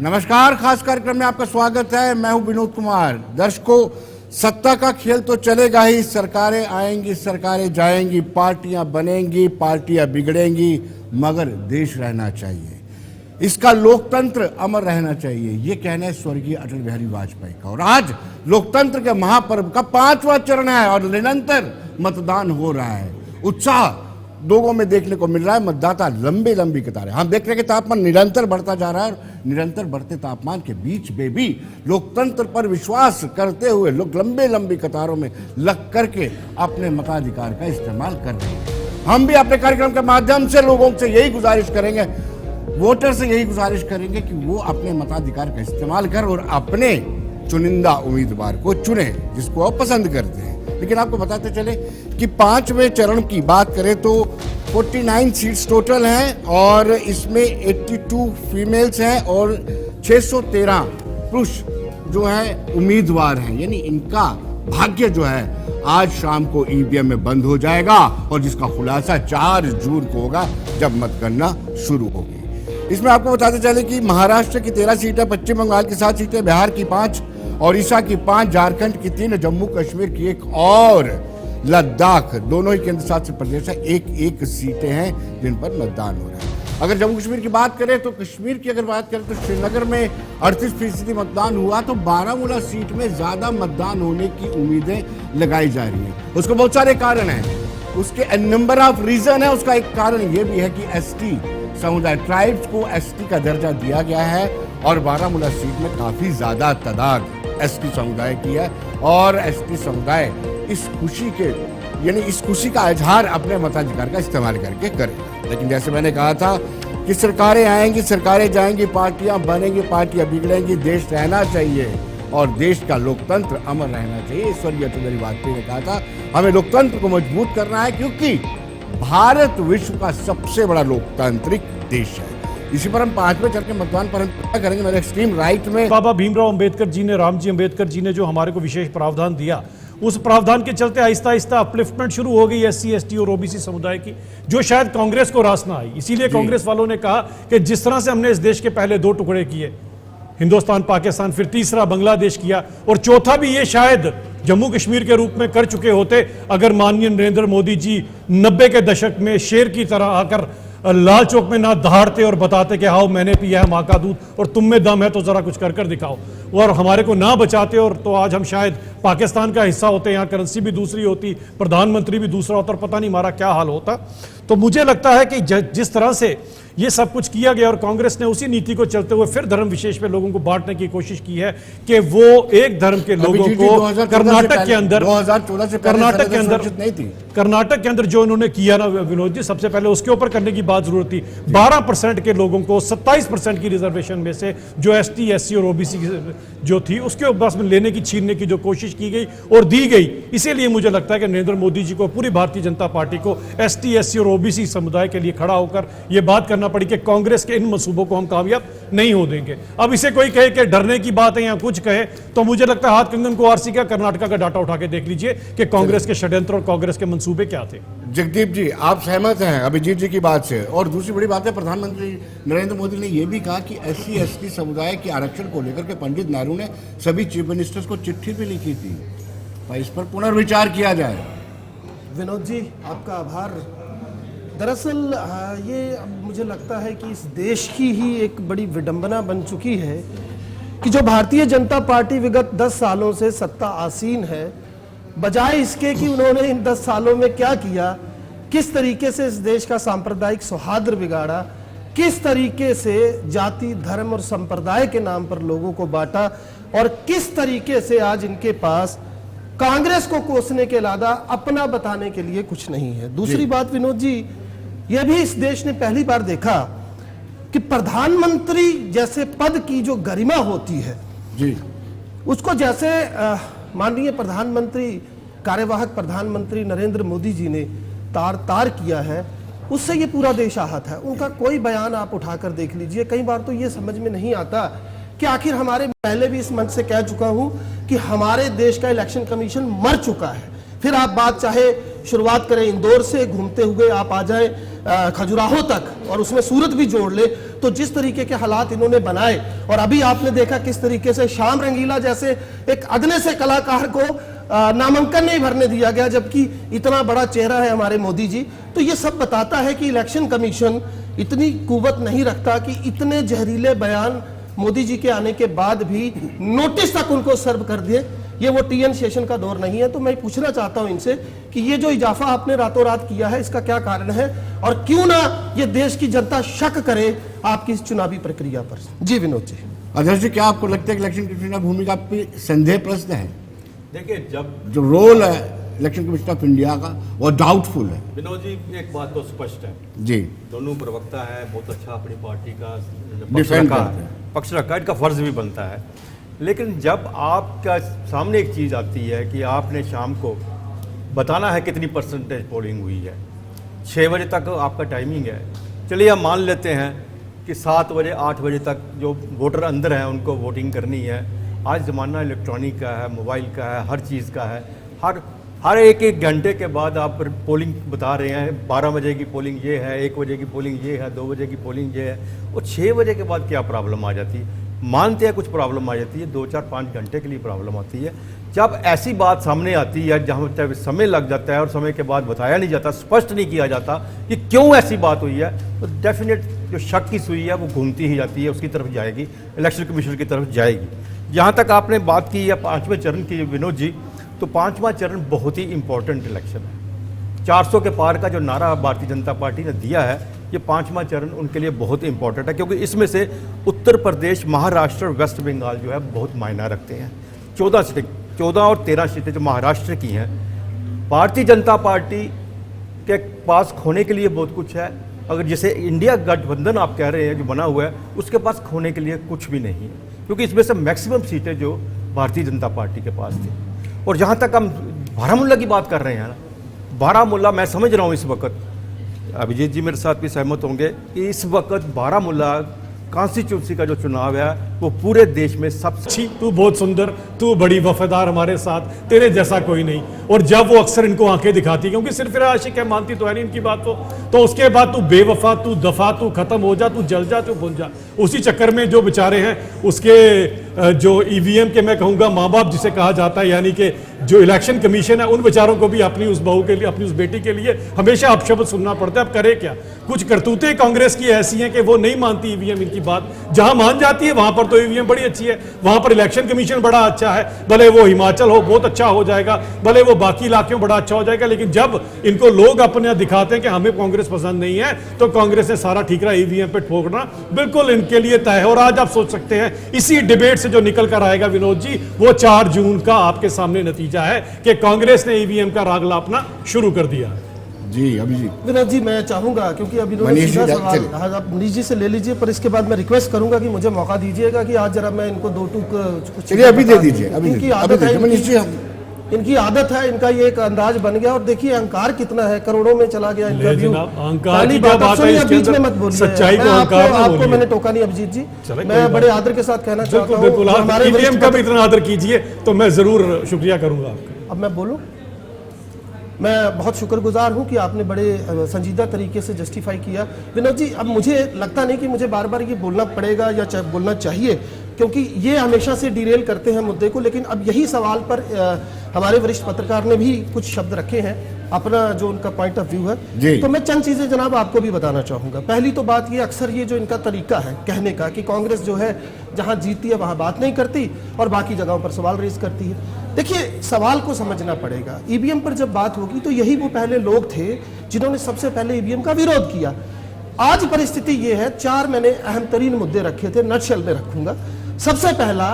नमस्कार, खास कार्यक्रम में आपका स्वागत है। मैं हूं विनोद कुमार। दर्शकों, सत्ता का खेल तो चलेगा ही। सरकारें आएंगी, सरकारें जाएंगी, पार्टियां बनेंगी, पार्टियां बिगड़ेंगी, मगर देश रहना चाहिए, इसका लोकतंत्र अमर रहना चाहिए। ये कहना है स्वर्गीय अटल बिहारी वाजपेयी का। और आज लोकतंत्र के महापर्व का 5वां चरण है और निरंतर मतदान हो रहा है। उत्साह लोगों में देखने को मिल रहा है। मतदाता लंबी लंबी कतारें, हम देख रहे हैं कि तापमान निरंतर बढ़ता जा रहा है। निरंतर बढ़ते तापमान के बीच में भी लोकतंत्र पर विश्वास करते हुए लोग लंबे लंबी कतारों में लग करके अपने मताधिकार का इस्तेमाल कर रहे हैं। हम भी अपने कार्यक्रम के माध्यम से लोगों से यही गुजारिश करेंगे, वोटर से यही गुजारिश करेंगे कि वो अपने मताधिकार का इस्तेमाल कर और अपने चुनिंदा उम्मीदवार को चुने जिसको आप पसंद करते हैं। लेकिन आपको बताते चले कि 5वें चरण की बात करें तो 49 सीट्स टोटल हैं और इसमें 82 फीमेल्स हैं और 613 पुरुष जो हैं उम्मीदवार हैं। यानी इनका भाग्य जो है आज शाम को ईवीएम में बंद हो जाएगा और जिसका खुलासा 4 जून को होगा जब मतगणना शुरू होगी। इसमें आपको बताते चले कि महाराष्ट्र की 13 सीटें, पश्चिम बंगाल की 7 सीटें, बिहार की 5, ओडिशा की 5, झारखंड की 3, जम्मू कश्मीर की 1 और लद्दाख, दोनों ही केंद्र शासित प्रदेश है, 1 सीटें हैं जिन पर मतदान हो रहा है। अगर जम्मू कश्मीर की बात करें तो कश्मीर की अगर बात करें तो श्रीनगर में 38% मतदान हुआ तो बारामूला सीट में ज्यादा मतदान होने की उम्मीदें लगाई जा रही हैं। उसको बहुत सारे कारण हैं, उसके नंबर ऑफ रीजन है। उसका एक कारण ये भी है कि एसटी समुदाय, ट्राइब्स को एसटी का दर्जा दिया गया है और बारामूला सीट में काफी ज्यादा तादाद एसटी समुदाय की है और एसटी समुदाय इस खुशी का इजहार अपने मताधिकार का इस्तेमाल करके करे। लेकिन जैसे मैंने कहा था कि सरकारें आएंगी, सरकारें जाएंगी, पार्टियां बनेंगी, पार्टियां बिगड़ेंगी, देश रहना चाहिए और देश का लोकतंत्र अमर रहना चाहिए। स्वर्गीय अटल बिहारी वाजपेयी ने कहा था हमें लोकतंत्र को मजबूत करना है क्योंकि भारत विश्व का सबसे बड़ा लोकतांत्रिक देश है। इसी पर हम 5वें चरण के मतदान पर हम करेंगे। मेरे एक्सट्रीम राइट में बाबा भीमराव अंबेडकर जी ने, रामजी अंबेडकर जी ने जो हमारे को विशेष प्रावधान दिया, उस प्रावधान के चलते आहिस्ता आहिस्ता अपलिफ्टमेंट शुरू हो गई एससी, एसटी और ओबीसी समुदाय की, जो शायद कांग्रेस को रास ना आई। इसीलिए कांग्रेस वालों ने कहा कि जिस तरह से हमने इस देश के पहले 2 टुकड़े किए, हिंदुस्तान पाकिस्तान, फिर तीसरा बांग्लादेश किया और चौथा भी ये शायद जम्मू कश्मीर के रूप में कर चुके होते अगर माननीय नरेंद्र मोदी जी 90 के दशक में शेर की तरह आकर लाल चौक में ना दहाड़ते और बताते कि आओ मैंने पिया है माँ का दूध और तुम में दम है तो जरा कुछ कर कर दिखाओ, और हमारे को ना बचाते और तो आज हम शायद पाकिस्तान का हिस्सा होते, यहाँ करेंसी भी दूसरी होती, प्रधानमंत्री भी दूसरा होता और पता नहीं हमारा क्या हाल होता। तो मुझे लगता है कि जिस तरह से ये सब कुछ किया गया और कांग्रेस ने उसी नीति को चलते हुए फिर धर्म विशेष में लोगों को बांटने की कोशिश की है कि वो एक धर्म के लोगों को कर्नाटक के अंदर 2014 से कर्नाटक के अंदर जो उन्होंने किया ना विनोद जी, सबसे पहले उसके ऊपर करने की बात जरूरत थी। 12% के लोगों को 27% की रिजर्वेशन में से जो एसटी, एससी और ओबीसी जो थी उसके बस में लेने की, छीनने की जो कोशिश की गई और दी गई। इसीलिए मुझे लगता है कि नरेंद्र मोदी जी को, पूरी भारतीय जनता पार्टी को एसटी, एससी और ओबीसी समुदाय के लिए खड़ा होकर यह बात करना पड़ी कि कांग्रेस के इन मंसूबों को हम कामयाब नहीं हो देंगे। अब इसे कोई कहे कि डरने की बात है या कुछ कहे तो मुझे लगता है हाथ कंगन को आरसी का कर्नाटक का डाटा उठा के देख लीजिए कि कांग्रेस के षड्यंत्र और कांग्रेस के मंसूबे क्या थे। जगदीप जी, आप सहमत हैं अभिजीत जी की बात से? और दूसरी बड़ी बात है, प्रधानमंत्री नरेंद्र मोदी ने यह भी कहा कि एससी, एसटी समुदाय के आरक्षण को लेकर के पंडित नेहरू ने सभी चीफ मिनिस्टर्स को चिट्ठी भी लिखी थी, इस पर पुनर्विचार किया जाए। विनोद जी, आपका आभार। दरअसल ये मुझे लगता है कि इस देश की ही एक बड़ी विडंबना बन चुकी है कि जो भारतीय जनता पार्टी विगत 10 सालों से सत्ता आसीन है, बजाय इसके कि उन्होंने इन 10 सालों में क्या किया, किस तरीके से इस देश का सांप्रदायिक सौहार्द बिगाड़ा, किस तरीके से जाति, धर्म और संप्रदाय के नाम पर लोगों को बांटा और किस तरीके से आज इनके पास कांग्रेस को कोसने के अलावा अपना बताने के लिए कुछ नहीं है। दूसरी बात विनोद जी, यह भी इस देश ने पहली बार देखा कि प्रधानमंत्री जैसे पद की जो गरिमा होती है जी, उसको जैसे माननीय प्रधानमंत्री, कार्यवाहक प्रधानमंत्री नरेंद्र मोदी जी ने तार तार किया है, उससे ये पूरा देश आहत है। उनका कोई बयान आप उठाकर देख लीजिए, कई बार तो ये समझ में नहीं आता कि आखिर हमारे, पहले भी इस मंच से कह चुका हूं कि हमारे देश का इलेक्शन कमीशन मर चुका है। फिर आप बात चाहे शुरुआत करें इंदौर से, घूमते हुए आप आ जाएं खजुराहो तक और उसमें सूरत भी जोड़ ले, तो जिस तरीके के हालात इन्होंने बनाए, और अभी आपने देखा किस तरीके से श्याम रंगीला जैसे एक अदने से कलाकार को नामांकन नहीं भरने दिया गया, जबकि इतना बड़ा चेहरा है हमारे मोदी जी। तो ये सब बताता है कि इलेक्शन कमीशन इतनी कुव्वत नहीं रखता कि इतने जहरीले बयान मोदी जी के आने के बाद भी नोटिस तक उनको सर्व कर दिए। ये वो टीएन शेषन का दौर नहीं है। तो मैं पूछना चाहता हूं इनसे कि ये जो इजाफा आपने रातों रात किया है, इसका क्या कारण है, और क्यों ना ये देश की जनता शक करे आपकी इस चुनावी प्रक्रिया पर। जी विनोद जी। अध्यक्ष जी, क्या आपको लगता है कि इलेक्शन कमीशन की भूमिका पे संदेह प्रश्न है? देखिए, जब जो रोल है इलेक्शन कमीशन ऑफ इंडिया का वो डाउटफुल है। विनोद जी, एक बात तो स्पष्ट है, जी, दोनों प्रवक्ता है, बहुत अच्छा अपनी पार्टी का डिफेंड करते हैं। पक्ष रखा, इनका फर्ज भी बनता है। लेकिन जब आपका सामने एक चीज़ आती है कि आपने शाम को बताना है कितनी परसेंटेज पोलिंग हुई है, 6 बजे तक आपका टाइमिंग है, चलिए हम मान लेते हैं कि 7 बजे 8 बजे तक जो वोटर अंदर हैं उनको वोटिंग करनी है। आज ज़माना इलेक्ट्रॉनिक का है, मोबाइल का है, हर चीज़ का है। हर एक घंटे के बाद आप पोलिंग बता रहे हैं, 12 बजे की पोलिंग ये है, 1 बजे की पोलिंग ये है, 2 बजे की पोलिंग ये है। और 6 बजे के बाद क्या प्रॉब्लम आ जाती है? मानते हैं कुछ प्रॉब्लम आ जाती है, 2 4 5 घंटे के लिए प्रॉब्लम आती है। जब ऐसी बात सामने आती है जहाँ जब समय लग जाता है और समय के बाद बताया नहीं जाता, स्पष्ट नहीं किया जाता कि क्यों ऐसी बात हुई है, तो डेफिनेट जो शक की सुई है वो घूमती ही जाती है, उसकी तरफ जाएगी, इलेक्शन कमीशन की तरफ जाएगी। जहाँ तक आपने बात की है 5वें चरण की विनोद जी, तो 5वां चरण बहुत ही इंपॉर्टेंट इलेक्शन है। 400 के पार का जो नारा भारतीय जनता पार्टी ने दिया है, ये 5वां चरण उनके लिए बहुत इंपॉर्टेंट है, क्योंकि इसमें से उत्तर प्रदेश, महाराष्ट्र और वेस्ट बंगाल जो है बहुत मायना रखते हैं। 14 सीटें, 14 और 13 सीटें जो महाराष्ट्र की हैं, भारतीय जनता पार्टी के पास खोने के लिए बहुत कुछ है। अगर जैसे इंडिया गठबंधन आप कह रहे हैं जो बना हुआ है, उसके पास खोने के लिए कुछ भी नहीं है, क्योंकि इसमें से मैक्सिमम सीटें जो भारतीय जनता पार्टी के पास थी। और जहाँ तक हम बारामूला की बात कर रहे हैं, बारामूला मैं समझ रहा हूँ इस वक्त, अभिजीत जी मेरे साथ भी सहमत होंगे कि इस वक्त बारामूला कॉन्स्टिट्यूंसी का जो चुनाव है वो पूरे देश में सबसे अच्छी, तू बहुत सुंदर, तू बड़ी वफादार हमारे साथ, तेरे जैसा कोई नहीं। और जब वो अक्सर इनको आंखें दिखाती, क्योंकि सिर्फ आशिक है, मानती तो है नहीं इनकी बात, तो उसके बाद तू बेवफा, तू दफा, तू खत्म हो जा, तू जल जा, तू भुन जा। उसी चक्कर में जो बेचारे हैं उसके जो ईवीएम के मैं कहूँगा माँ बाप जिसे कहा जाता है, यानी कि जो इलेक्शन कमीशन है, उन बेचारों को भी अपनी उस बहू के लिए, अपनी उस बेटी के लिए हमेशा अपशब्द सुनना पड़ता है। अब करे क्या? कुछ करतूतें कांग्रेस की ऐसी हैं कि वो नहीं मानती ईवीएम इनकी बात, जहां मान जाती है वहां पर तो ईवीएम बड़ी अच्छी है, वहां पर इलेक्शन कमीशन बड़ा अच्छा है, भले वो हिमाचल हो बहुत अच्छा हो जाएगा, भले वो बाकी इलाकों में बड़ा अच्छा हो जाएगा, लेकिन जब इनको लोग अपने दिखाते हैं कि हमें कांग्रेस पसंद नहीं है, तो कांग्रेस ने सारा ठीकरा ईवीएम पे ठोकना बिल्कुल इनके लिए तय है। और आज आप सोच सकते हैं इसी डिबेट से जो निकल कर आएगा विनोद जी, वो 4 जून का आपके सामने नतीजा है कि कांग्रेस ने ईवीएम का राग लापना शुरू कर दिया। जी अभिजीत। विनोद जी, मैं चाहूंगा क्योंकि अभी इन्होंने सीधा सवाल आप मनीष जी से ले लीजिए, पर इसके बाद मैं रिक्वेस्ट करूंगा कि मुझे मौका दीजिएगा कि आज जरा मैं इनको 2 टूक चलिए अभी दे दीजिए। इनकी आदत है, इनकी आदत है, इनका ये एक अंदाज बन गया। और देखिए अहंकार कितना है, करोड़ों में चला गया इनका व्यू। अहंकार की क्या बात है, बीच में मत बोलिए, सच्चाई को अहंकार ना बोलिए। आपको मैंने टोका नहीं अभिजीत जी, मैं बड़े आदर के साथ कहना चाहता हूं, बिल्कुल हमारे ईवीएम का भी इतना आदर कीजिए तो मैं जरूर शुक्रिया करूंगा आपका। अब मैं बोलूं, मैं बहुत शुक्रगुजार हूं कि आपने बड़े संजीदा तरीके से जस्टिफाई किया। विनोद जी, अब मुझे लगता नहीं कि मुझे बार बार ये बोलना पड़ेगा या बोलना चाहिए, क्योंकि ये हमेशा से डिरेल करते हैं मुद्दे को, लेकिन अब यही सवाल पर हमारे वरिष्ठ पत्रकार ने भी कुछ शब्द रखे हैं, अपना जो उनका पॉइंट ऑफ व्यू है, तो मैं चंद चीज़ें जनाब आपको भी बताना चाहूँगा। पहली तो बात ये, अक्सर ये जो इनका तरीका है कहने का कि कांग्रेस जो है जहाँ जीतती है वहाँ बात नहीं करती और बाकी जगहों पर सवाल रेज करती है। देखिए, सवाल को समझना पड़ेगा। ईवीएम पर जब बात होगी तो यही वो पहले लोग थे जिन्होंने सबसे पहले ईवीएम का विरोध किया। आज परिस्थिति ये है, 4 मैंने अहम तरीन मुद्दे रखे थे, नटशेल में रखूंगा। सबसे पहला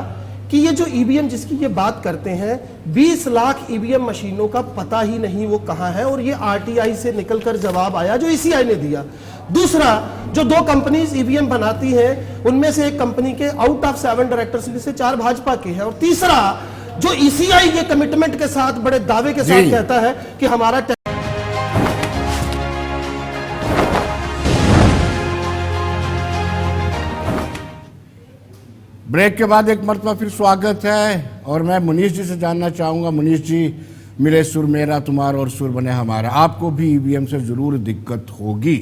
कि ये जो ईवीएम जिसकी ये बात करते हैं, 20 लाख ईवीएम मशीनों का पता ही नहीं वो कहां है, और ये आरटीआई से निकलकर जवाब आया जो ईसीआई ने दिया। दूसरा, जो 2 कंपनीज ईवीएम बनाती हैं उनमें से एक कंपनी के आउट ऑफ 7 डायरेक्टर्स में से 4 भाजपा के हैं, और तीसरा जो ईसीआई ये कमिटमेंट के साथ, बड़े दावे के साथ कहता है कि हमारा ब्रेक के बाद एक मरतबा फिर स्वागत है, और मैं मुनीष जी से जानना चाहूँगा। मुनीष जी, मिले सुर मेरा तुम्हारा और सुर बने हमारा, आपको भी ईवीएम से ज़रूर दिक्कत होगी,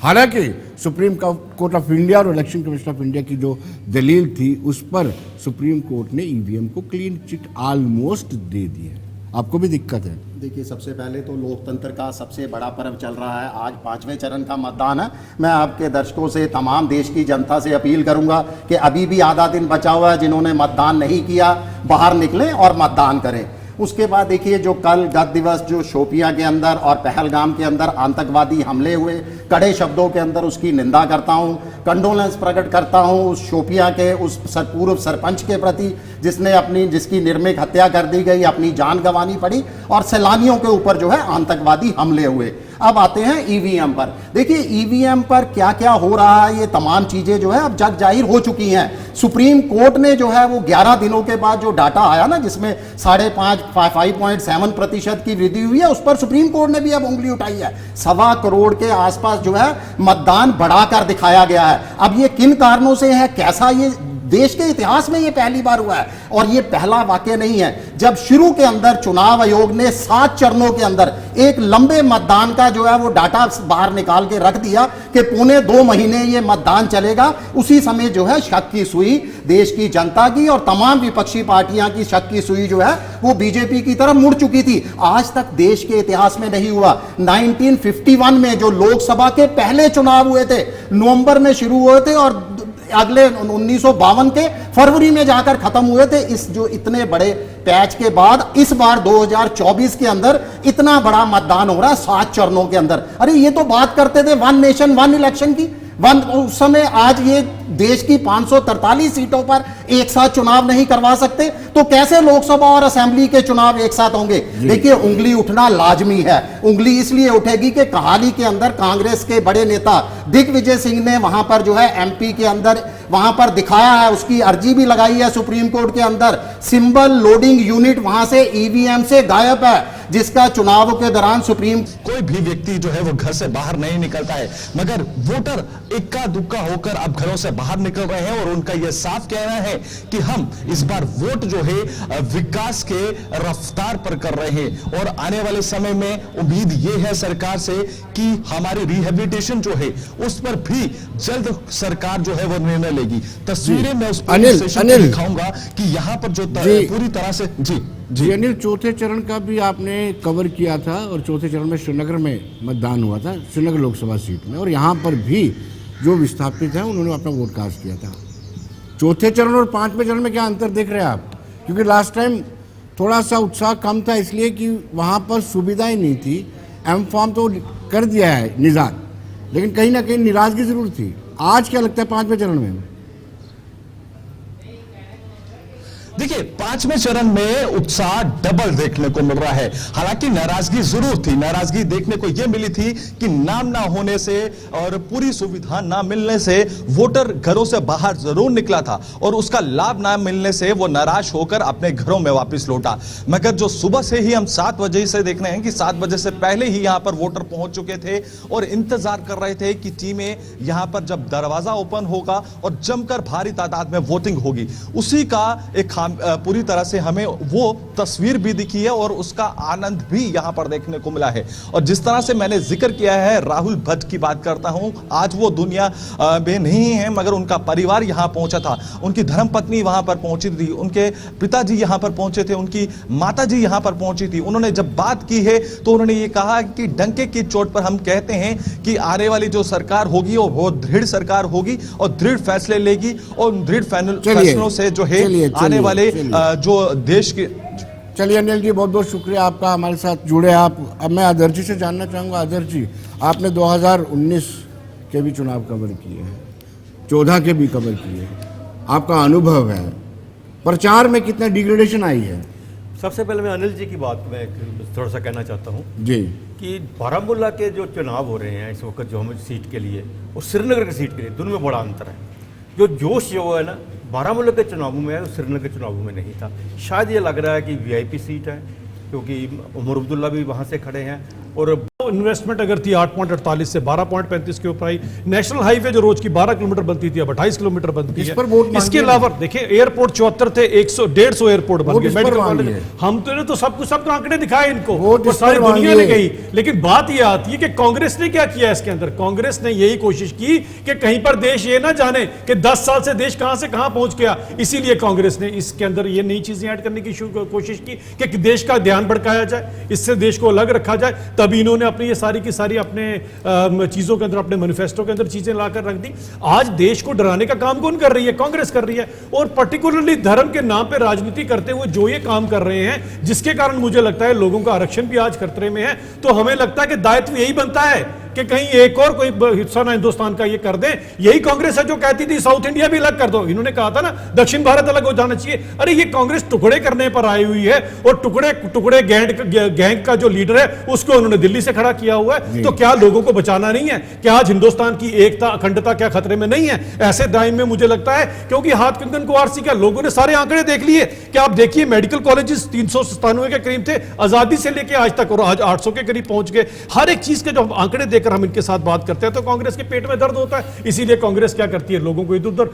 हालांकि सुप्रीम कोर्ट ऑफ इंडिया और इलेक्शन कमीशन ऑफ इंडिया की जो दलील थी उस पर सुप्रीम कोर्ट ने ईवीएम को क्लीन चिट ऑलमोस्ट दे दी है। आपको भी दिक्कत है? देखिए, सबसे पहले तो लोकतंत्र का सबसे बड़ा पर्व चल रहा है, आज 5वें चरण का मतदान है। मैं आपके दर्शकों से, तमाम देश की जनता से अपील करूंगा कि अभी भी आधा दिन बचा हुआ है, जिन्होंने मतदान नहीं किया बाहर निकलें और मतदान करें। उसके बाद देखिए, जो कल गत दिवस जो शोपियां के अंदर और पहलगाम के अंदर आतंकवादी हमले हुए, कड़े शब्दों के अंदर उसकी निंदा करता हूं, कंडोलेंस प्रकट करता हूं उस शोपियां के उस पूर्व सरपंच के प्रति जिसकी निर्मम हत्या कर दी गई, अपनी जान गंवानी पड़ी और सैलानियों के ऊपर जो है आतंकवादी हमले हुए। अब आते हैं ईवीएम पर। देखिए, ईवीएम पर क्या क्या हो रहा है, ये तमाम चीजें जो है अब जग जाहिर हो चुकी हैं। सुप्रीम कोर्ट ने जो है वो 11 दिनों के बाद जो डाटा आया ना, जिसमें 5.7% की वृद्धि हुई है, उस पर सुप्रीम कोर्ट ने भी अब उंगली उठाई है। 1.25 करोड़ के आसपास जो है मतदान बढ़ाकर दिखाया गया है। अब ये किन कारणों से है, कैसा, ये देश के इतिहास में ये पहली बार हुआ है और ये पहला वाकया नहीं है। जब शुरू के अंदर चुनाव आयोग ने 7 चरणों के अंदर एक लंबे मतदान का जो है वो डाटा बाहर निकाल के रख दिया कि 1.25 महीने ये मतदान चलेगा, उसी समय जो है शक की सुई देश की जनता की और तमाम विपक्षी पार्टियां की शक की सुई जो है वो बीजेपी की तरफ मुड़ चुकी थी। आज तक देश के इतिहास में नहीं हुआ। 1951 में जो लोकसभा के पहले चुनाव हुए थे, नवंबर में शुरू हुए थे और अगले 1952 के फरवरी में जाकर खत्म हुए थे। इस जो इतने बड़े पैच के बाद इस बार 2024 के अंदर इतना बड़ा मतदान हो रहा है 7 चरणों के अंदर। अरे ये तो बात करते थे 1 नेशन 1 इलेक्शन की, उस समय आज ये देश की 543 सीटों पर एक साथ चुनाव नहीं करवा सकते, तो कैसे लोकसभा और असेंबली के चुनाव एक साथ होंगे? देखिए, उंगली उठना लाजमी है। उंगली इसलिए उठेगी कि कहाली के अंदर कांग्रेस के बड़े नेता दिग्विजय सिंह ने वहां पर जो है एमपी के अंदर वहां पर दिखाया है, उसकी अर्जी भी लगाई है सुप्रीम कोर्ट के अंदर। सिंबल लोडिंग यूनिट वहां से ईवीएम से गायब है, जिसका चुनाव के दौरान सुप्रीम कोई भी व्यक्ति जो है वो घर से बाहर नहीं निकलता है, मगर वोटर इक्का दुक्का होकर अब घरों से बाहर निकल रहे हैं और उनका यह साफ कहना है कि हम इस बार वोट जो है विकास के रफ्तार पर कर रहे हैं और आने वाले समय में उम्मीद यह है सरकार से कि हमारी रिहेबिलिटेशन जो है उस पर भी जल्द सरकार जो है वो निर्णय लेगी। तस्वीरें मैं उस अनिल दिखाऊंगा कि यहां पर जो पूरी तरह से जी अनिल, चौथे चरण का भी आपने कवर किया था और चौथे चरण में श्रीनगर में मतदान हुआ था, श्रीनगर लोकसभा सीट में, और यहाँ पर भी जो विस्थापित हैं उन्होंने अपना वोट कास्ट किया था। चौथे चरण और 5वें चरण में क्या अंतर देख रहे हैं आप? क्योंकि लास्ट टाइम थोड़ा सा उत्साह कम था, इसलिए कि वहाँ पर सुविधाएं नहीं थी। एम फॉर्म तो कर दिया है निजात, लेकिन कहीं ना कहीं निराजगी जरूर थी। आज क्या लगता है 5वें चरण में? देखिए, 5वें चरण में उत्साह डबल देखने को मिल रहा है। हालांकि नाराजगी जरूर थी, नाराजगी देखने को यह मिली थी कि नाम ना होने से और पूरी सुविधा ना मिलने से वोटर घरों से बाहर जरूर निकला था और उसका लाभ ना मिलने से वो नाराज होकर अपने घरों में वापस लौटा। मगर जो सुबह से ही हम 7 बजे से देख रहे हैं कि 7 बजे से पहले ही यहां पर वोटर पहुंच चुके थे और इंतजार कर रहे थे कि टीमें यहां पर जब दरवाजा ओपन होगा और जमकर भारी तादाद में वोटिंग होगी, उसी का एक पूरी तरह से हमें वो तस्वीर भी दिखी है और उसका आनंद भी यहां पर देखने को मिला है। और जिस तरह से मैंने जिक्र किया है, राहुल भट्ट की बात करता हूं, आज वो दुनिया में नहीं है मगर उनका परिवार यहां पहुंचा था, उनकी धर्मपत्नी वहां पर पहुंची थी, उनके पिताजी यहां पर पहुंचे थे, उनकी माताजी यहां पर पहुंची थी। उन्होंने जब बात की है तो उन्होंने ये कहा कि डंके की चोट पर हम कहते हैं कि आने वाली जो सरकार होगी वो दृढ़ सरकार होगी और दृढ़ फैसले लेगी और दृढ़ फैसलों से जो है आने वाले जो देश के। चलिए अनिल जी, बहुत बहुत शुक्रिया आपका हमारे साथ जुड़े आप। अब मैं आदर्श जी से जानना चाहूँगा। आदर्श जी, आपने 2019 के भी चुनाव कवर किए हैं, 14 के भी कवर किए हैं, आपका अनुभव है, प्रचार में कितना डिग्रेडेशन आई है? सबसे पहले मैं अनिल जी की बात में थोड़ा सा कहना चाहता हूँ जी कि बारामूला के जो चुनाव हो रहे हैं इस वक्त जो हम सीट के लिए और श्रीनगर की सीट के लिए, दोनों में बड़ा अंतर है। जो जोश जो है ना बारामूला के चुनावों में है, वो श्रीनगर के चुनावों में नहीं था। शायद ये लग रहा है कि वीआईपी सीट है, क्योंकि उमर अब्दुल्ला भी वहाँ से खड़े हैं और इन्वेस्टमेंट अगर थी 8.48 से 12.35 के ऊपर आई। नेशनल हाईवे जो रोज की 12 किलोमीटर बनती थी अब 28 किलोमीटर बनती इस है। पर वोट इसके मांगिए। अलावा देखिए एयरपोर्ट 74 थे, 100-150 एयरपोर्ट बन वोट गए। इस पर मेडिकल मांगिए। कॉलेज हम तो सब आंकड़े दिखाए इनको, वोट वो इस सारी पर दुनिया ने मांगिए। कही। लेकिन बात यह आती है कि कांग्रेस ने क्या किया इसके अंदर। कांग्रेस ने यही कोशिश की कि कहीं पर देश ये ना जाने कि 10 साल से देश कहां से कहां पहुंच गया। इसीलिए कांग्रेस ने इसके अंदर ये नई चीजें ऐड करने की कोशिश की कि देश का ध्यान भटकाया जाए, इससे देश को अलग रखा जाए। तभी इन्होंने अपनी ये सारी की सारी अपने चीजों के अंदर, अपने मैनिफेस्टो के अंदर चीजें लाकर रख दी। आज देश को डराने का काम कौन कर रही है? कांग्रेस कर रही है। और पर्टिकुलरली धर्म के नाम पे राजनीति करते हुए जो ये काम कर रहे हैं, जिसके कारण मुझे लगता है लोगों का आरक्षण भी आज खतरे में है। तो हमें लगता है कि दायित्व यही बनता है कि कहीं एक और कोई हिस्सा ना हिंदुस्तान का ये कर दे। यही कांग्रेस है जो कहती थी साउथ इंडिया भी अलग कर दो। इन्होंने कहा था ना दक्षिण भारत अलग हो जाना चाहिए। अरे ये कांग्रेस टुकड़े करने पर आई हुई है और टुकड़े गैंग का जो लीडर है उसको उन्होंने दिल्ली से खड़ा किया हुआ है। तो क्या लोगों को बचाना नहीं है? क्या आज हिंदुस्तान की एकता अखंडता क्या खतरे में नहीं है? ऐसे टाइम में मुझे लगता है, क्योंकि हाथ कंगन को आरसी का लोगों ने सारे आंकड़े देख लिए कि आप देखिए मेडिकल कॉलेजेस 397 के करीब थे आजादी से लेकर आज तक, और आज 800 के करीब पहुंच गए। हर एक चीज के जो आंकड़े देकर हम इनके साथ बात करते हैं तो कांग्रेस के पेट में दर्द होता है। इसीलिए कांग्रेस क्या करती है, लोगों को इधर उधर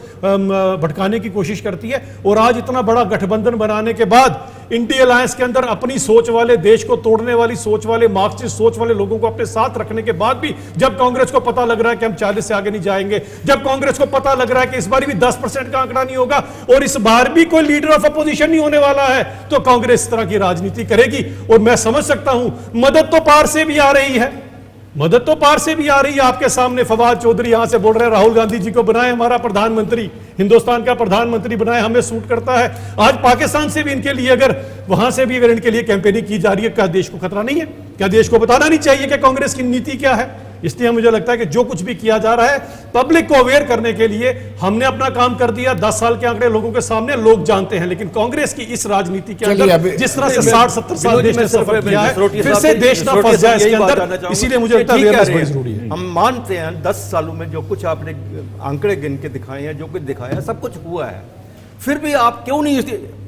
भटकाने की कोशिश करती है। और आज इतना बड़ा गठबंधन बनाने के बाद इंडिया अलायंस के अंदर अपनी सोच वाले, देश को तोड़ने वाली सोच वाले, मार्क्सिस्ट सोच वाले लोगों को अपने साथ रखने के बाद भी जब कांग्रेस को पता लग रहा है कि हम 40 से आगे नहीं जाएंगे, जब कांग्रेस को पता लग रहा है कि इस बार भी 10% का आंकड़ा नहीं होगा और इस बार भी कोई लीडर ऑफ अपोजिशन नहीं होने वाला है, तो कांग्रेस इस तरह की राजनीति करेगी। और मैं समझ सकता हूं मदद तो पार से भी आ रही है, मदद तो पार से भी आ रही है। आपके सामने फवाद चौधरी यहां से बोल रहे हैं राहुल गांधी जी को बनाए हमारा प्रधानमंत्री, हिंदुस्तान का प्रधानमंत्री बनाए, हमें सूट करता है। आज पाकिस्तान से भी इनके लिए अगर वहां से भी अगर इनके लिए कैंपेनिंग की जा रही है, क्या देश को खतरा नहीं है? क्या देश को बताना नहीं चाहिए कि कांग्रेस की नीति क्या है? इसलिए मुझे लगता है कि जो कुछ भी किया जा रहा है पब्लिक को अवेयर करने के लिए हमने अपना काम कर दिया। 10 साल के आंकड़े लोगों के सामने लोग जानते हैं, लेकिन कांग्रेस की इस राजनीति के अंदर जिस तरह से 60-70 साल देश ने सफर किया है, फिर से देश ना फंस जाए इसके अंदर। इसीलिए मुझे लगता है अवेयरनेस बड़ी जरूरी है। हम मानते हैं 10 सालों में जो कुछ आपने आंकड़े गिन के दिखाए हैं, जो कुछ दिखाया सब कुछ हुआ है, फिर भी आप क्यों नहीं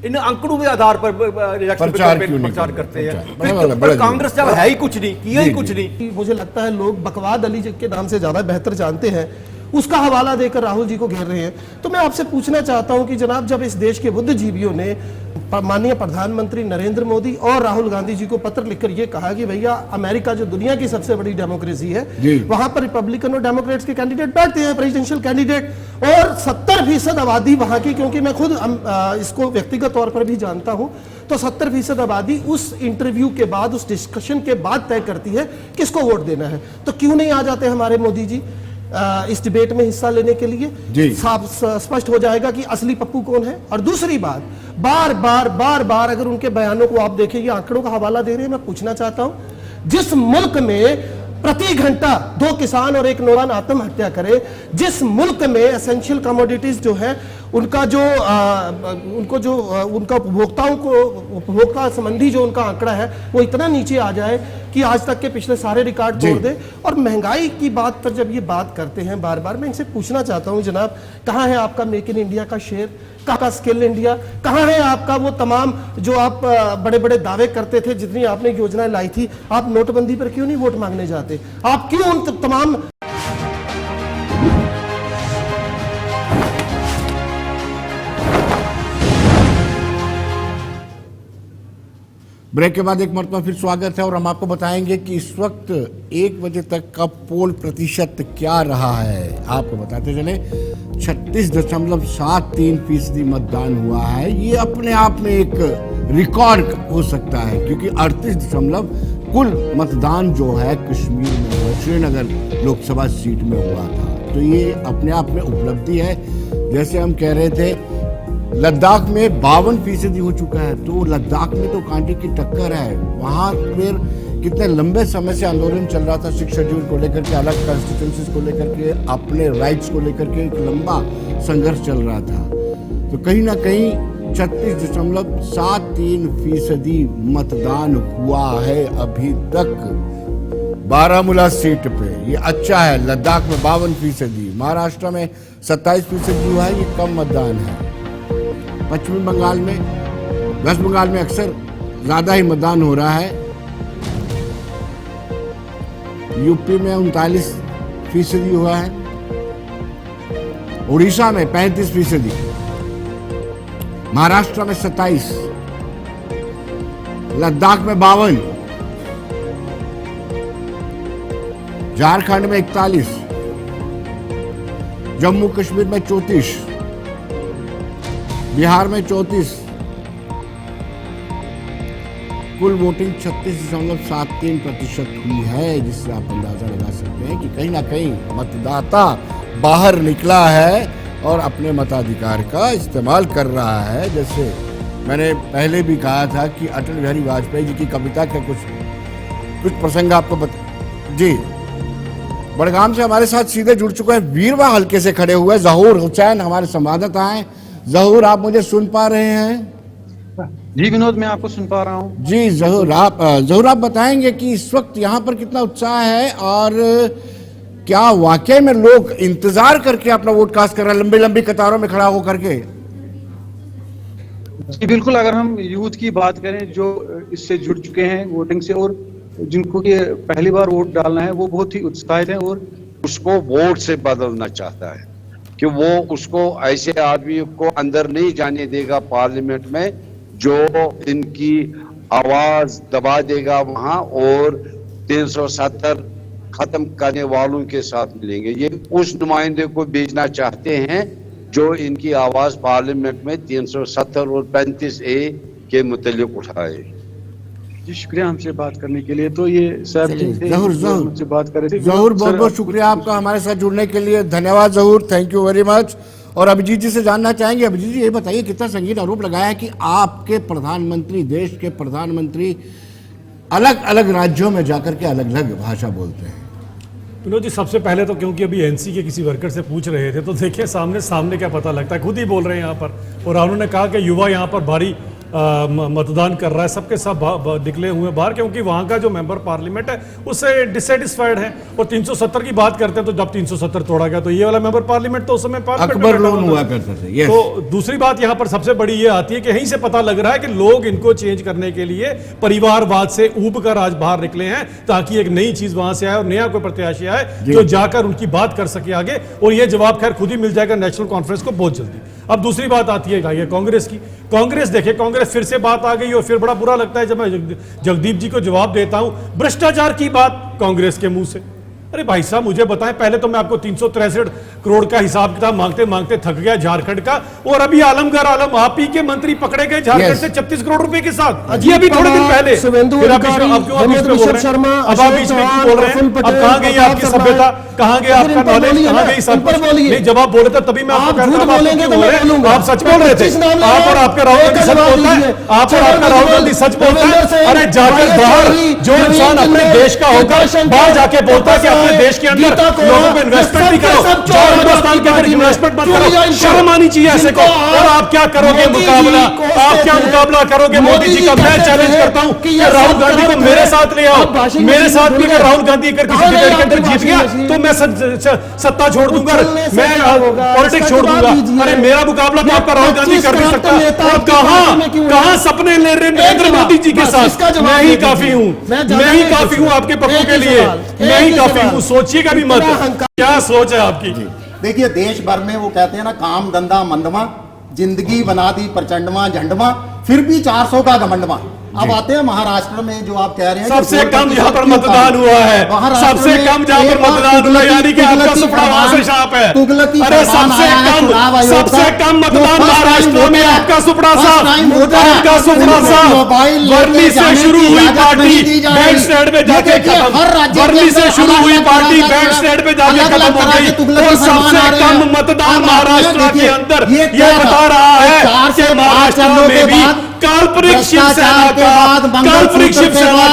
इन आंकड़ों के आधार पर प्रचार करते हैं? पर कांग्रेस जब है ही कुछ नहीं, किया ही कुछ नहीं। मुझे लगता है लोग बकवाद अली के नाम से ज्यादा बेहतर जानते हैं, उसका हवाला देकर राहुल जी को घेर रहे हैं। तो मैं आपसे पूछना चाहता हूं कि जनाब, जब इस देश के बुद्धिजीवियों ने माननीय प्रधानमंत्री नरेंद्र मोदी और राहुल गांधी जी को पत्र लिखकर यह कहा कि भैया अमेरिका जो दुनिया की सबसे बड़ी डेमोक्रेसी है, वहां पर रिपब्लिकन और डेमोक्रेट्स के कैंडिडेट बैठते हैं, प्रेसिडेंशियल कैंडिडेट, और 70% आबादी वहां की, क्योंकि मैं खुद इसको व्यक्तिगत तौर पर भी जानता हूं, तो 70% आबादी उस इंटरव्यू के बाद, उस डिस्कशन के बाद तय करती है किसको वोट देना है। तो क्यों नहीं आ जाते हमारे मोदी जी इस डिबेट में हिस्सा लेने के लिए? साफ स्पष्ट हो जाएगा कि असली पप्पू कौन है। और दूसरी बात, बार बार अगर उनके बयानों को आप देखें, ये आंकड़ों का हवाला दे रहे हैं। मैं पूछना चाहता हूं, जिस मुल्क में प्रति घंटा 2 किसान और 1 नौजवान आत्महत्या करे, जिस मुल्क में एसेंशियल कमोडिटीज जो है उनका जो उनका उपभोक्ता संबंधी जो उनका आंकड़ा है वो इतना नीचे आ जाए कि आज तक के पिछले सारे रिकॉर्ड तोड़ दे। और महंगाई की बात पर जब ये बात करते हैं बार बार, मैं इनसे पूछना चाहता हूं जनाब, कहां है आपका मेक इन इंडिया का शेयर? कहां का स्किल इंडिया? कहां है आपका वो तमाम जो आप बड़े बड़े दावे करते थे, जितनी आपने योजनाएं लाई थी? आप नोटबंदी पर क्यों नहीं वोट मांगने जाते? आप क्यों उन तमाम ब्रेक के बाद एक मरतबा फिर स्वागत है और हम आपको बताएंगे कि इस वक्त 1 बजे तक का पोल प्रतिशत क्या रहा है। आपको बताते चले 36.73% मतदान हुआ है। ये अपने आप में एक रिकॉर्ड हो सकता है, क्योंकि 38 कुल मतदान जो है कश्मीर में, श्रीनगर लोकसभा सीट में हुआ था। तो ये अपने आप में उपलब्धि है। जैसे हम कह रहे थे लद्दाख में 52% हो चुका है, तो लद्दाख में तो कांटे की टक्कर है। वहां फिर कितने लंबे समय से आंदोलन चल रहा था 6 शेड्यूल को लेकर के, अलग कॉन्स्टिट्यूंसीज को लेकर के, अपने राइट्स को लेकर के एक लंबा संघर्ष चल रहा था। तो कहीं ना कहीं 36.73% मतदान हुआ है अभी तक बारामूला सीट पे। ये अच्छा है। लद्दाख में 52%, महाराष्ट्र में 27% हुआ है, ये कम मतदान है। पश्चिमी बंगाल में, वेस्ट बंगाल में अक्सर ज्यादा ही मतदान हो रहा है। यूपी में 39% हुआ है, उड़ीसा में 35%, महाराष्ट्र में 27%, लद्दाख में 52%, झारखंड में 41%, जम्मू कश्मीर में 34%, बिहार में 34%, कुल वोटिंग 36.73% हुई है, जिससे आप अंदाजा लगा सकते हैं कि कहीं ना कहीं मतदाता बाहर निकला है और अपने मताधिकार का इस्तेमाल कर रहा है। जैसे मैंने पहले भी कहा था कि अटल बिहारी वाजपेयी जी की कविता के कुछ प्रसंग आपको बता। जी, बड़गाम से हमारे साथ सीधे जुड़ चुके हैं वीरवा हल्के से खड़े हुए जहूर हुसैन, हमारे संवाददाता हैं। जहूर, आप मुझे सुन पा रहे हैं? जी विनोद, मैं आपको सुन पा रहा हूँ। जी जहूर, आप बताएंगे कि इस वक्त यहाँ पर कितना उत्साह है और क्या वाकई में लोग इंतजार करके अपना वोट कास्ट कर रहे हैं, लंबी लंबी कतारों में खड़ा होकर के? जी बिल्कुल, अगर हम यूथ की बात करें जो इससे जुड़ चुके हैं वोटिंग से और जिनको ये पहली बार वोट डालना है, वो बहुत ही उत्साहित हैं और उसको वोट से बदलना चाहता है कि वो उसको ऐसे आदमी को अंदर नहीं जाने देगा पार्लियामेंट में जो इनकी आवाज दबा देगा वहां और 370 खत्म करने वालों के साथ मिलेंगे। ये उस नुमाइंदे को भेजना चाहते हैं जो इनकी आवाज पार्लियामेंट में 370 और 35A के मुतालिक उठाए। जी शुक्रिया हमसे बात करने के लिए। तो ये साहब जी थे हमसे बात कर रहे थे। जहूर, बहुत बहुत शुक्रिया आपका हमारे साथ जुड़ने के लिए, धन्यवाद जहूर, थैंक यू वेरी मच। और अभिजीत जी से जानना चाहेंगे। अभिजीत जी, ये बताइए, कितना संगीन आरोप लगाया है कि आपके प्रधानमंत्री, देश के प्रधानमंत्री अलग अलग राज्यों में जाकर के अलग अलग भाषा बोलते हैं? विनोद जी, सबसे पहले तो क्योंकि अभी एनसी के किसी वर्कर से पूछ रहे थे, तो देखिए सामने क्या पता लगता है, खुद ही बोल रहे हैं यहाँ पर। और उन्होंने कहा कि युवा यहाँ पर भारी मतदान कर रहा है, सबके सब निकले हुए बाहर, क्योंकि वहाँ का जो मेंबर पार्लियामेंट है उससे डिससेटिस्फाइड है। और 370 की बात करते हैं, तो जब 370 तोड़ा गया तो ये वाला मेंबर पार्लियामेंट तो उस समय अकबर लोन हुआ करता था। यस। तो दूसरी बात यहाँ पर सबसे बड़ी ये आती है कि यहीं से पता लग रहा है कि लोग इनको चेंज करने के लिए परिवारवाद से ऊब कर आज बाहर निकले हैं, ताकि एक नई चीज वहां से आए और नया कोई प्रत्याशी आए जो जाकर उनकी बात कर सके आगे। और ये जवाब खैर खुद ही मिल जाएगा नेशनल कॉन्फ्रेंस को बहुत जल्दी। अब दूसरी बात आती है कांग्रेस की। कांग्रेस देखिए, कांग्रेस फिर से बात आ गई और फिर बड़ा बुरा लगता है जब मैं जगदीप जी को जवाब देता हूं भ्रष्टाचार की बात कांग्रेस के मुंह से। अरे भाई साहब, मुझे बताएं, पहले तो मैं आपको 363 करोड़ का हिसाब किताब मांगते मांगते थक गया झारखंड का, और अभी आलमगीर आलम आप ही के मंत्री पकड़े गए झारखंड से 36 करोड़ रुपए के साथ। ये अभी थोड़े दिन पहले। अब आप बीच में क्यों बोल रहे हैं? अब कहां गई आपकी सभ्यता, कहां गया आपका नॉलेज, कहां गई सब कुछ? नहीं, जब आप बोले थे तभी मैं आपको कहता हूं आप सच बोल रहे थे। आप और आपका राहुल गांधी सच बोलता है, आप और आपका राहुल गांधी सच बोलता है। अरे जाकर बाहर जो इंसान अपने देश का होकर बाहर जाके बोलता है कि अपने देश के अंदर लोगों पे इन्वेस्टमेंट नहीं करो, हिंदुस्तान के अंदर इन्वेस्टमेंट मत करो, शर्म आनी चाहिए ऐसे को। और आप क्या करोगे मुकाबला, आप क्या मुकाबला करोगे मोदी जी का? मैं चैलेंज करता हूं कि राहुल गांधी को मेरे साथ ले आओ, मेरे साथ भी। अगर राहुल गांधी अगर किसी डिबेट के अंदर जीत गया तो मैं सत्ता छोड़ दूंगा, मैं पॉलिटिक्स छोड़ दूंगा। अरे मेरा मुकाबला तो आपका राहुल गांधी कर नहीं सकता। और कहां सपने ले रहे नरेंद्र मोदी जी के साथ? मैं ही काफी हूं, मैं ही काफी हूं आपके पक्कों के लिए, मैं ही काफी हूं। सोचिएगा भी मत, क्या सोच है आपकी? देखिए, देश भर में वो कहते हैं ना, काम धंधा मंदमा, जिंदगी बना दी प्रचंडवा झंडवा, फिर भी 400 का घमंडवा। अब आते हैं महाराष्ट्र में, जो आप कह रहे हैं सबसे कम यहाँ पर मतदान हुआ है, सबसे कम जहाँ पर मतदान हुआ, यानी कि आपका सुपड़ा वहां से शाप है। अरे सबसे कम मतदान महाराष्ट्र में आपका सुपड़ा साहब, आपका सुपड़ा साहब। वर्ली से शुरू हुई पार्टी बैंक स्टैंड में जाके खत्म, वर्ली से शुरू हुई पार्टी बैंक स्टैंड में जाके खत्म हो गई। और सबसे कम मतदान महाराष्ट्र के अंदर ये बता रहा है कि महाराष्ट्र में भी काल्पनिक शिवसेना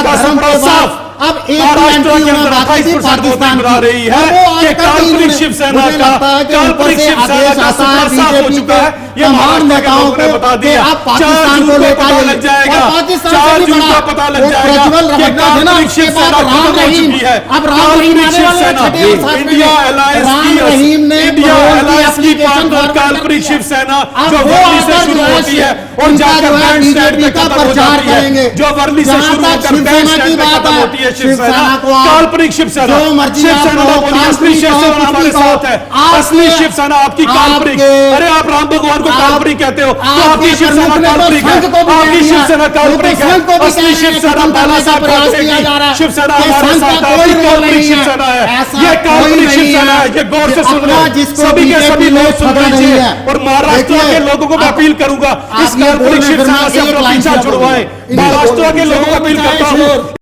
का सुपड़ा साफ। अब एक महाराष्ट्र के अंदर 28% बना रही है। कि कर दी काल्पनिक इन्होंने। शिवसेना मुझे का लगता है कि ऊपर काल्पनिक से शिवसेना आदेश का आता है सूत्र साफ हो बीजेपी चुका है। के ये तमाम महाराष्ट्र के नेताओं लोगों ने को बता कि दिया। आप 4 पाकिस्तान जून को को लेकर पता आइए। लग जाएगा, और पाकिस्तान 4 से भी जून बड़ा को पता लग वो जाएगा प्रज्वल कि रमन्ना थे ना, काल्पनिक उसके बाद शिवसेना राम खत्म हो रहीम, चुकी है। अब राम रहीम काल्पनिक आने वाले हैं शिवसेना, छठे और सातवें इंडिया में। अलायंस राम की रहीम ने इंडिया बरोल की अलायंस की application पार्टनर forward कर काल्पनिक दी है। शिवसेना अब जो वो वर्ली से आकर शुरू जो है होती है और उनका जाकर जो है बैंड स्टैंड बीजेपी पे का खत्म हो प्रचार जाती है। करेंगे। जो वर्ली से जहां शुरू तक होकर बैंड शिवसेना स्टैंड की पे बात खत्म है, होती है शिवसेना को आप काल्पनिक शिवसेना, जो मर्जी शिवसेना आप ना लोग बोलिए, असली काल्पनिक शिवसेना कहो, हमारे कुछ भी साथ है। कहो। असली आपके- शिवसेना आपकी काल्पनिक। आपके- अरे आप राम भगवान को काल्पनिक कहते हो, तो आपके आपकी शिवसेना प्रमुख ने तो काल्पनिक है। संघ को भी आपकी कह दिया। शिवसेना वो तो काल्पनिक है। संघ को भी असली कह रहे हैं, शिवसेना खत्म बाला करने का साहब प्रयास ठाकरे किया जा रहा की है। शिवसेना कि हमारे संघ का साथ कोई आपकी रोल काल्पनिक नहीं है। शिवसेना है। ऐसा ये कोई काल्पनिक नहीं शिवसेना है। ये गौर से कि सुन अपना लो, जिसको सभी के बीजेपी सभी में लोग सुन पकड़ रही लीजिए। है। और महाराष्ट्र देखिए, के लोगों को मैं आप- अपील करूंगा, आप इस ये काल्पनिक बोल रहे हैं, शिवसेना फिर से मैं अपना एक लाइन पीछा से बोलूंगा। छुड़वाएं। इन्हीं महाराष्ट्र के बोलूंगा। लोगों को अपील करता हूँ,